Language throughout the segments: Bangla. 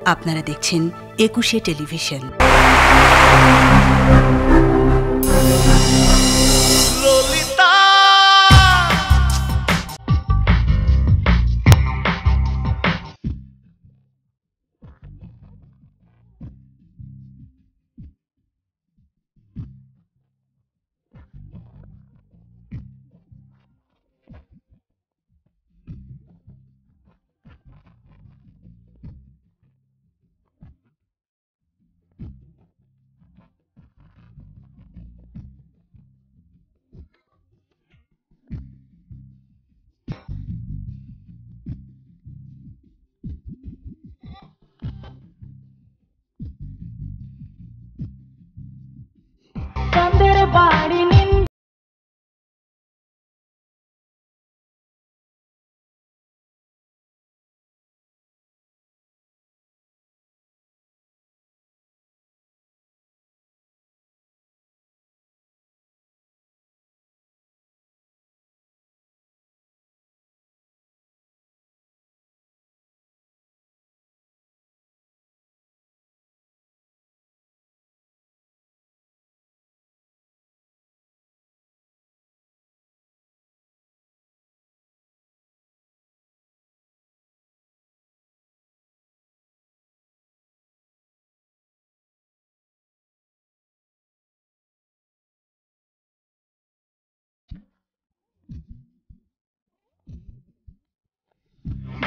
আপনারা দেখছেন ২১শে টেলিভিশন।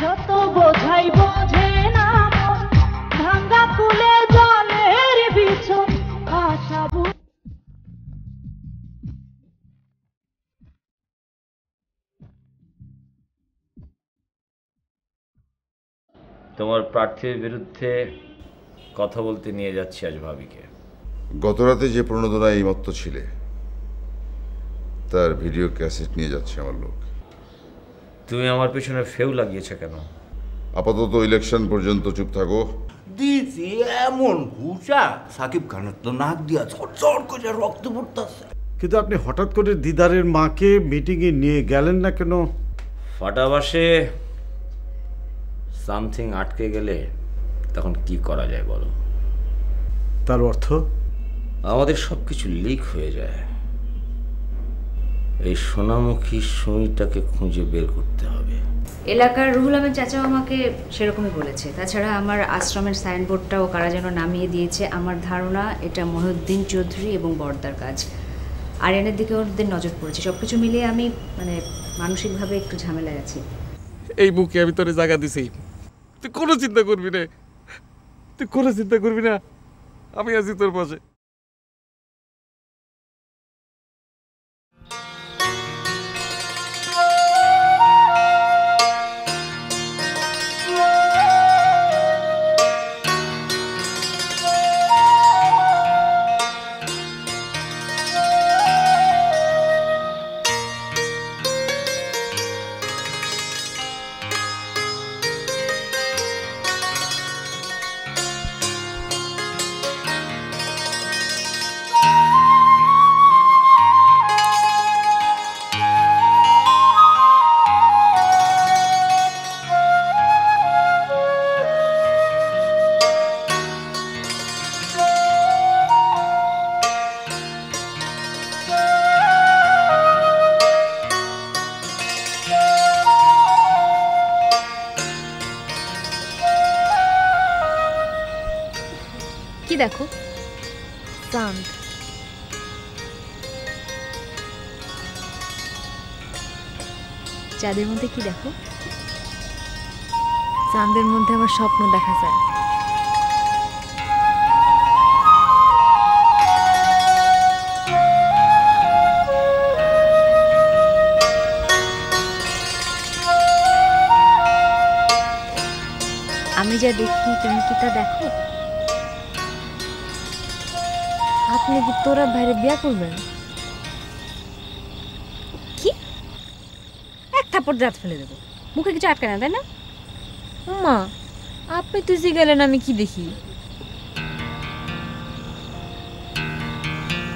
যত বোঝাই বোঝে না ভাঙ্গা কুলে জলের বিছন আশা। তোমার প্রার্থীর বিরুদ্ধে কথা বলতে নিয়ে যাচ্ছি আজ ভাবিকে। গতরাতে যে প্রণোদনা এই মত্ত ছিলে তার ভিডিও ক্যাসেট নিয়ে যাচ্ছে আমার লোক। তুমি আমার পেছনে ফেউ লাগিয়েছ কেন? আপাতত ইলেকশন পর্যন্ত চুপ থাকো। দিদি এমন ঘুষা সাকিব খানের তো নাক দিয়া ঝরঝর করে রক্ত পড়তেছে। কিন্তু আপনি হঠাৎ করে দিদারের মাকে মিটিংয়ে নিয়ে গেলেন না কেন? ফাটাবাসে সামথিং আটকে গেলে তখন কি করা যায় বলো? তার অর্থ আমাদের সব কিছু লিক হয়ে যায়। এই সোনামুখী সুইটাকে খুঁজে বের করতে হবে। এলাকার রুহুল আহমেদ চাচাও আমাকে সেরকমই বলেছে। তাছাড়া আমার আশ্রমের সাইনবোর্ডটাও কারা যেন নামিয়ে দিয়েছে। আমার ধারণা এটা মহিউদ্দিন চৌধুরী এবং বর্দার কাজ। আরিয়ানের দিকে ওদের নজর পড়েছে। সব কিছু মিলিয়ে আমি মানসিকভাবে একটু ঝামেলায় আছি। এই বুকে আমি তোরে জায়গা দিছি, তুই কোনো চিন্তা করবি না, তুই কোনো চিন্তা করবি না, আমি আছি তোর পাশে। দেখো চাঁদ, চাঁদের মধ্যে কি দেখো? চাঁদের মধ্যে আমার স্বপ্ন দেখা যায়। আমি যা দেখি তুমি কি তা দেখো? আপনি কি তোরা বাইরে বিয়া করবেন? কি এক থাপ্পড় দাঁত ফেলে দেবো, মুখে কিছু আটকে না, তাই না? মা আপনি তো যে গেলেন আমি কি দেখি?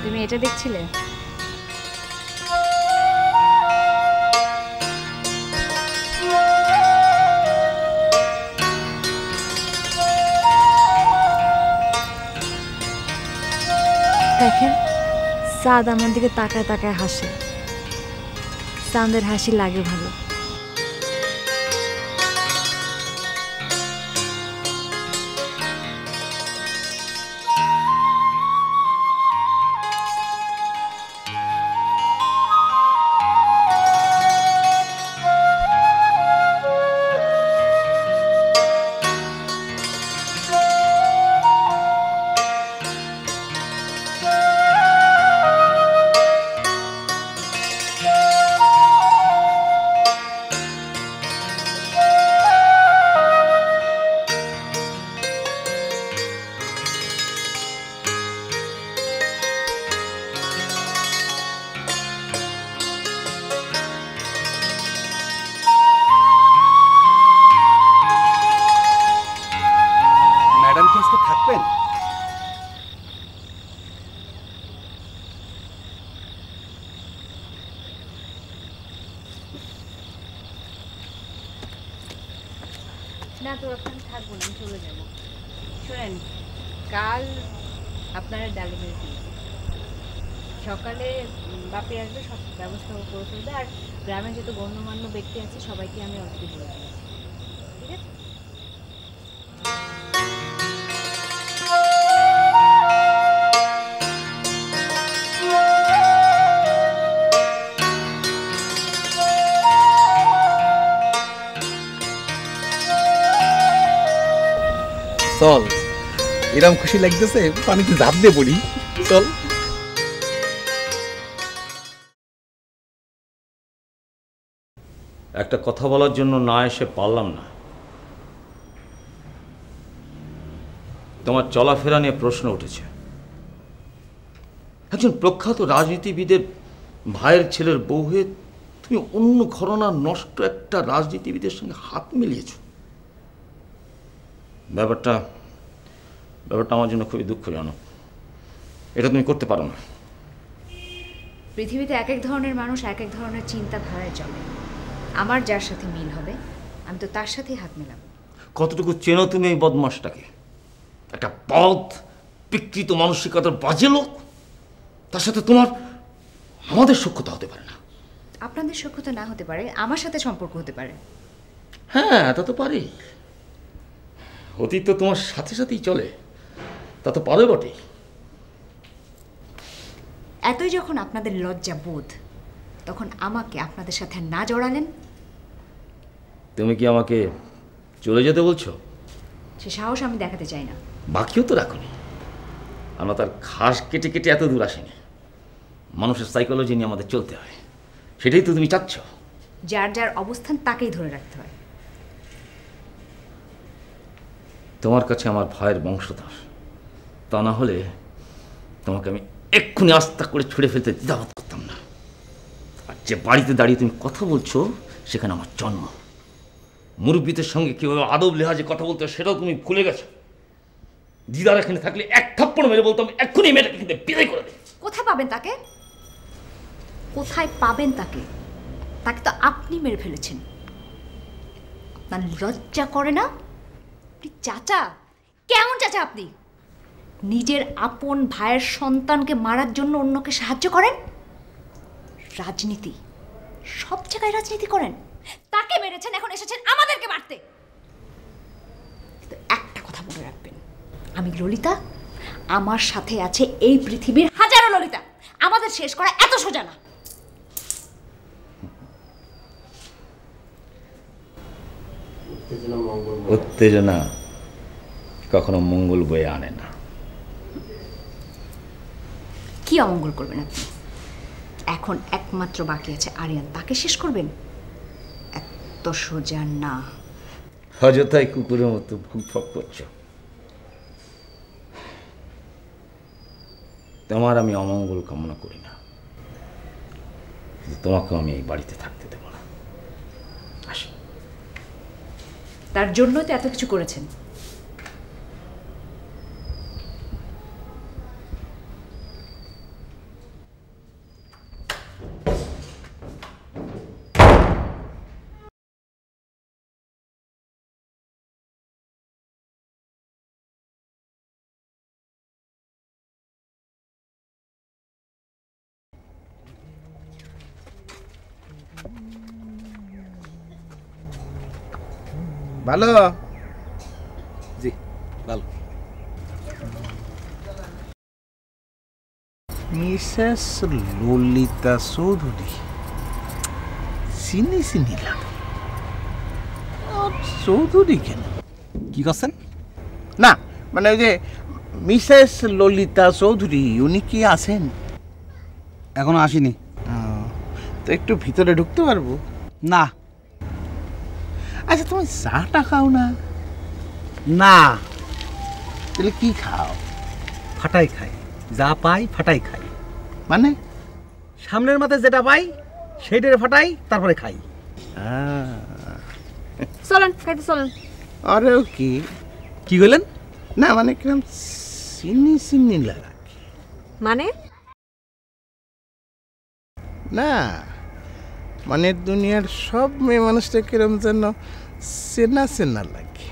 তুমি এটা দেখছিলে? দেখেন চাঁদ আমার দিকে তাকায় তাকায় হাসে, চাঁদের হাসি লাগে ভালো। ম্যাডাম কি আজকে থাকবেন? না তো এখন থাকবো না, চলে যাবো। শোনেন, কাল আপনারা ডালিমের বিয়ে, সকালে বাপি আসবে, সব ব্যবস্থা করে ফেলবে। আর গ্রামে যত গণ্যমান্য ব্যক্তি আছে সবাইকে আমি অলরেডি বলে দিয়েছি, ঠিক আছে? চল, এরম খুশি লাগতেছে পানিতে ঝাঁপ দিয়ে পড়ি, চল। একটা কথা বলার জন্য না এসে পারলাম না। তোমার চলাফেরা নিয়ে প্রশ্ন উঠেছে। একজন প্রখ্যাত রাজনীতিবিদের ভাইয়ের ছেলের বউ হয়ে তুমি অন্য ঘরানার নষ্ট একটা রাজনীতিবিদের সঙ্গে হাত মিলিয়েছ। ব্যাপারটা আমার জন্য খুবই দুঃখজনক। এটা তুমি করতে পারো না। পৃথিবীতে এক এক ধরনের মানুষ এক এক ধরনের চিন্তাধারায় চলে। আমার যার সাথে মিল হবে আমি তো তার সাথেই হাত মেলাবো। কতটুকু চেনো তুমি এই বদমাসটাকে? একটা বদ বিকৃত মানসিকতার বাজে লোক, তার সাথে তোমার আমাদের সখ্যতা হতে পারে না। আপনাদের সখ্যতা না হতে পারে, আমার সাথে সম্পর্ক হতে পারে। হ্যাঁ, তা তো পারে। অতীত তো তোমার সাথে সাথেই চলে, তা তো পারে বটে। এতই যখন আপনাদের লজ্জা বোধ, তখন আমাকে আপনাদের সাথে না জড়ালেন? তুমি কি আমাকে চলে যেতে বলছো? সে সাহস আমি দেখাতে চাই না। বাকিও তো রাখুনি। আমরা তার ঘাস কেটে কেটে এত দূর আসিনি। মানুষের সাইকোলজি নিয়ে আমাদের চলতে হয়, সেটাই তো তুমি চাচ্ছ। যার যার অবস্থান তাকেই ধরে রাখতে হয়। তোমার কাছে আমার ভাইয়ের বংশধর, তা না হলে তোমাকে আমি এক্ষুনি আস্থা করে ছুঁড়ে ফেলতে দ্বিধাবোধ করতাম না। আর যে বাড়িতে দাঁড়িয়ে তুমি কথা বলছো, সেখানে আমার জন্ম। মুরব্বীদের সঙ্গে কীভাবে আদব লেহাজে কথা বলতে হয় সেটাও তুমি ভুলে গেছো। দিদার এখানে থাকলে এক থাপ্পড় মেরে বলতাম এক্ষুনি মেয়েটাকে কিন্তু বিদায় করে দে। কোথায় পাবেন তাকে? কোথায় পাবেন তাকে? তাকে তো আপনি মেরে ফেলেছেন। আপনার লজ্জা করে না? আপনি চাচা, কেমন চাচা আপনি? নিজের আপন ভাইয়ের সন্তানকে মারার জন্য অন্যকে সাহায্য করেন। রাজনীতি, সব জায়গায় রাজনীতি করেন। তাকে মেরেছেন, এখন এসেছেন আমাদেরকে মারতে। কিন্তু একটা কথা মনে রাখবেন, আমি ললিতা, আমার সাথে আছে এই পৃথিবীর হাজারো ললিতা। আমাদের শেষ করা এত সোজা না। উত্তেজনা কখনো মঙ্গল বয়ে আনে না। কি অমঙ্গল করবেন আপনি? এখন একমাত্র বাকি আছে আরিয়ান, তাকে শেষ করবেন? এত সোজা না। অযথাই কুকুরের মতো ভুকভক করছো। তোমার আমি অমঙ্গল কামনা করি না, কিন্তু তোমাকেও আমি এই বাড়িতে থাকতে দেব না। আসো। তার জন্যই তো এত কিছু করেছেন। ভালো? জি ভালো। মিসেস ললিতা চৌধুরী, চিনি চিনি লাগে। চৌধুরী কেন? কি করছেন? না মানে ওই যে মিসেস ললিতা চৌধুরী, উনি কি আছেন? এখনো আসেনি। তো একটু ভিতরে ঢুকতে পারবো? না। আচ্ছা তুমি চাটা খাও না? না। তাহলে কি খাও? ফাটাই খাই, যা পাই ফাটাই খাই। মানে সামনের মাথায় যেটা পাই সেইটারে ফাটাই, তারপরে খাই। চলেন খাইতে চলেন। আরে কি কি বললেন? না মানে কিরম চিনি চিনি লাগা। মানে না মানে দুনিয়ার সব মেয়ে মানুষটা কিরম যেন চেনা চেনা লাগে।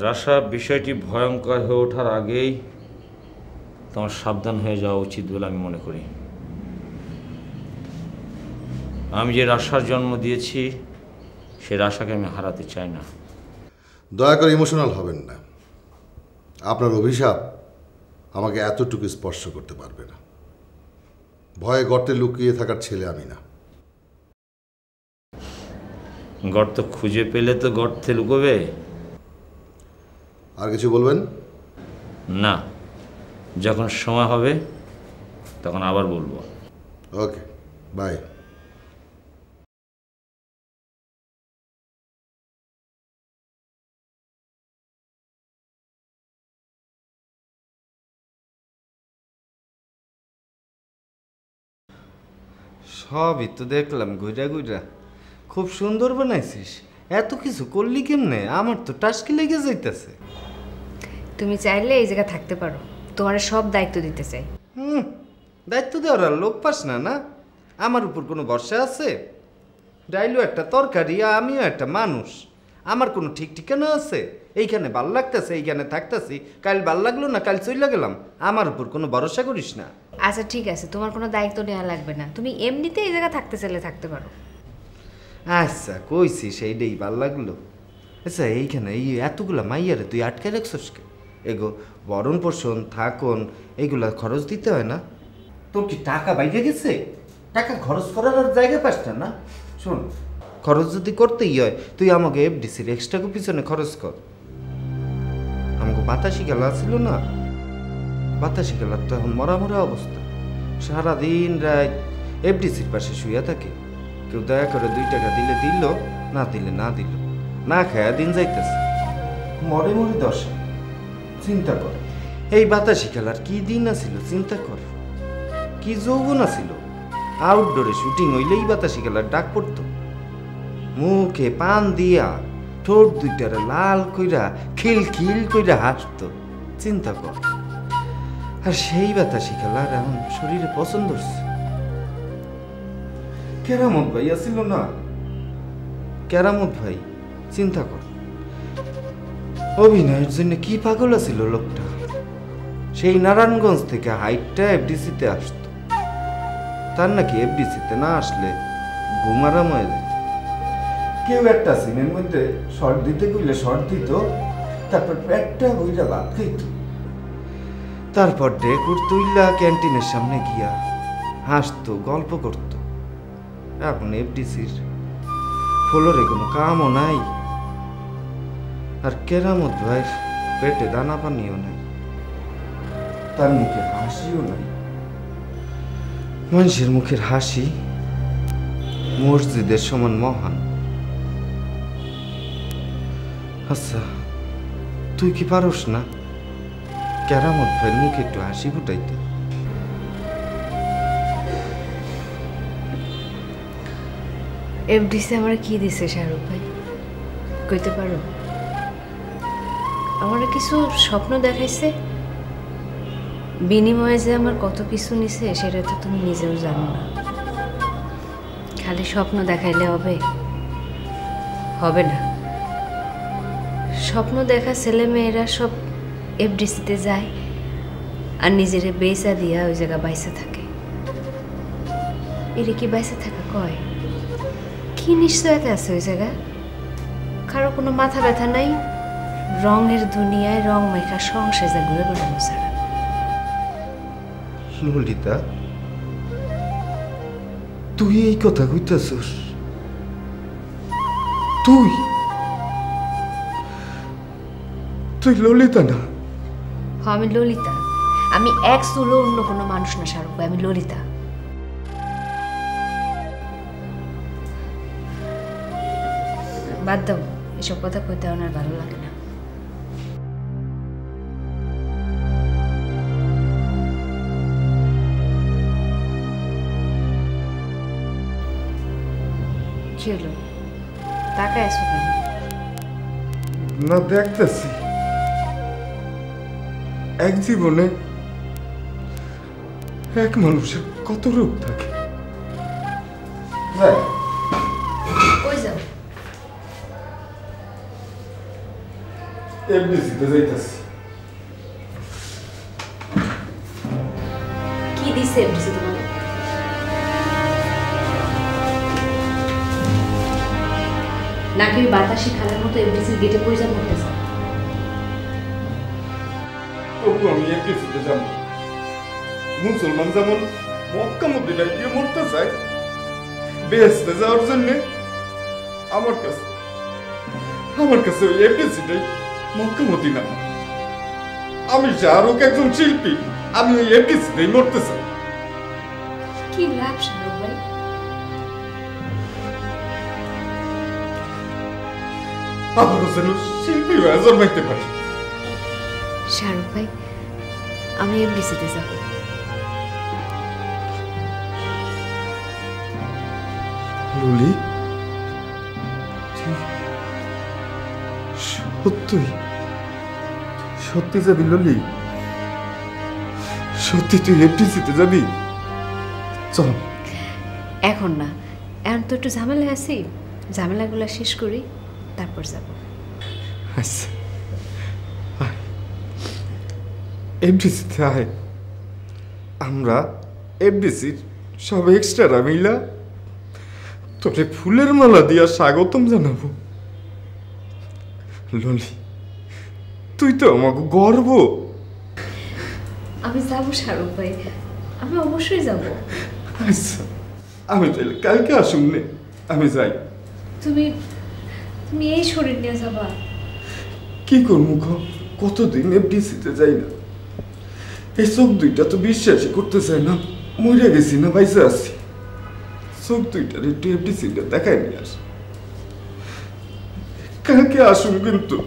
রাশা, বিষয়টি ভয়ঙ্কর হয়ে ওঠার আগেই তোমার সাবধান হয়ে যাওয়া উচিত বলে আমি মনে করি। আমি যে রাশার জন্ম দিয়েছি সে রাশাকে আমি হারাতে চাই না। দয়া করে ইমোশনাল হবেন না। আপনার অভিশাপ আমাকে এতটুকু স্পর্শ করতে পারবে না। ভয়ে গর্তে লুকিয়ে থাকার ছেলে আমি না। গর্ত খুঁজে পেলে তো গর্তে লুকোবে। আর কিছু বলবেন? না, যখন সময় হবে তখন আবার বলবো। ওকে, বাই। সবই তো দেখলাম ঘুরা ঘুরা। খুব সুন্দর বানাইছিস। এত কিছু করলি কেমনে? আমার তো টাস্কি লেগে যাইতেছে। তুমি চাইলে এই জায়গায় থাকতে পারো, তোমার সব দায়িত্ব দিতে চাই। দায়িত্ব দেওয়ার আর লোক পাস না? না, আমার উপর কোনো ভরসা আছে? ডাইলও একটা তরকারি, আমিও একটা মানুষ। আমার কোনো ঠিক ঠিকানা আছে? এইখানে ভাল লাগতেছে, এইখানে থাকতেছি, কাল ভাল লাগলো না, কাল চইলা গেলাম। আমার উপর কোনো ভরসা করিস না। আচ্ছা ঠিক আছে, তোমার কোনো দায়িত্ব নেওয়া লাগবে না, তুমি এমনিতে এই জায়গায় থাকতে চাইলে থাকতে পারো। আচ্ছা কইছি, সেইটাই ভাল লাগলো। আচ্ছা এইখানে এই এতগুলা মাইয়ারে তুই আটকে রাখছস কে? এগো বরণ পোষণ থাকুন এইগুলা খরচ দিতে হয় না? তোর কি টাকা বাইরে গেছে? টাকা খরচ করার আর জায়গা পাস না? শোন, খরচ যদি করতেই হয় তুই আমাকে এফডিসির এক্সট্রা পিছনে খরচ কর। আমাকে বাতাসি খেলা ছিল না, বাতাসি খেলার তো এখন মরা মরা অবস্থা। সারাদিন রাত এফডিসির পাশে শুয়ে থাকে। কেউ দয়া করে 2 টাকা দিলে দিল, না দিলে না দিল, না খায়া দিন যাইতেছে। মরে মরে দশা। চিন্তা কর, এই বাতাসি খেলার কি দিন আছিল চিন্তা কর। কি যৌবন আছিল। আউটডোরে শুটিং হইলেই বাতাসি খেলার ডাক পড়তো। মুখে পান দিয়া ঠোঁট দুইটারে লাল কইরা খিল খিল কইরা হাসতো। চিন্তা কর। আর সেই বাতাসি খেলার এখন শরীরে পছন্দ হচ্ছে। কেরামত ভাই আসিল না? কেরামত ভাই, চিন্তা কর। অভিনয়ের জন্য কি পাগল আছিল লোকটা। সেই নারায়ণগঞ্জ থেকে হাইটটা এফডিসিতে আসতো। তার নাকি এফডিসিতে না আসলে ঘুমারাম হয়ে যেত। কেউ একটা সিনের মধ্যে শর্ট দিতে কইলে শর্ট দিত, তারপর পেটটা বইরা ভাত খাইত। তারপর ডেকুর তুইলা ক্যান্টিনের সামনে গিয়া হাসতো, গল্প করত। এখন এফডিসির ফ্লোরে কোনো কামও নাই। আর কেরামত ভাইয়ের পেটে দানা পানিও নাই, তার মুখে হাসিও নাই। মানুষের মুখের হাসি মসজিদের সমান মহান। আচ্ছা, তুই কি পারস না কেরামত ভাইয়ের মুখে একটু হাসি ফুটাইতে? এফডিসি আমার কি দিছে শাহরুখ ভাই, কইতে পারো? আমার কিছু স্বপ্ন দেখাইছে, বিনিময়ে যে আমার কত কিছু নিছে সেটা তো তুমি নিজেও জানো না। খালি স্বপ্ন দেখাইলে হবে? হবে না। স্বপ্ন দেখা ছেলে মেয়েরা সব এফডিসিতে যায় আর নিজেরে বেচা দিয়া ওই জায়গা বাইসে থাকে। এরে কি বাইসে থাকা কয়? কি নিশ্চয়তা আছে ওই জায়গা? কারো কোনো মাথা ব্যথা নাই, রঙের দুনিয়ায় রং মাইখা সংসারে ঘুরে বেড়ানো ছাড়া। ললিতা, তুই এই কথা কইতাছস? তুই তুই ললিতা না? আমি ললিতা। আমি এক চুলো অন্য কোনো মানুষ না শাহরুখ ভাই, আমি ললিতা। বাদ দাও, এসব কথা কইতে আমার ভালো লাগে না। কি হলো, তাকায় আছো কেন? না, দেখতেছি এক জীবনে এক মানুষের কত রূপ থাকে। কই যাও? এফডিসিতে যাইতাছি। কি দিছে এফডিসি তোমার? নাকি বাতাসি খালার মতো এফডিসির গেটে পয়সা করতেছে? তবু আমি এফডিসিতে যাব। মুসলমান যেমন মক্কা মদিনায় গিয়ে মরতে চায়, বেহেশতে যাওয়ার জন্য আমার কাছে ওই এফডিসিটাই মক্কা মদিনা। আমি শাহরুখ একজন শিল্পী, আমি ওই এফডিসিতেই মরতে চাই। কি লাভ শাহরুখ ভাই? আমারও যেন শিল্পী হয়ে জন্মাইতে পারি। শাহরুখ ভাই, আমি এফডিসিতে যাব। ললি, সত্যি সত্যি যাবি ললি? সত্যি তুই এফডিসিতে যাবি? চল। এখন না, এখন তো একটু ঝামেলা আছি, ঝামেলাগুলো শেষ করি তারপর যাব। আচ্ছা, এফডিসিতে আয়। আমরা এফডিসির সব এক্সট্রারা মিলা তোরে ফুলের মালা দিয়া স্বাগতম জানাবো। ললি, তুই তো আমাকে গর্ব। আমি যাব শাহরুখ ভাই, আমি অবশ্যই যাব। আচ্ছা, আমি তাহলে কালকে আসুন নে, আমি যাই। তুমি তুমি এই শরীর নিয়ে যাবা? কি করবো, কতদিন এফডিসিতে যাই না। এই চোখ দুইটা তো বিশ্বাসই করতে চাই না, মরে গেছি না বাইসে আছি। চোখ দুইটার একটু এফডিসিটা দেখাই নিয়ে আস। কালকে আসুন কিন্তু।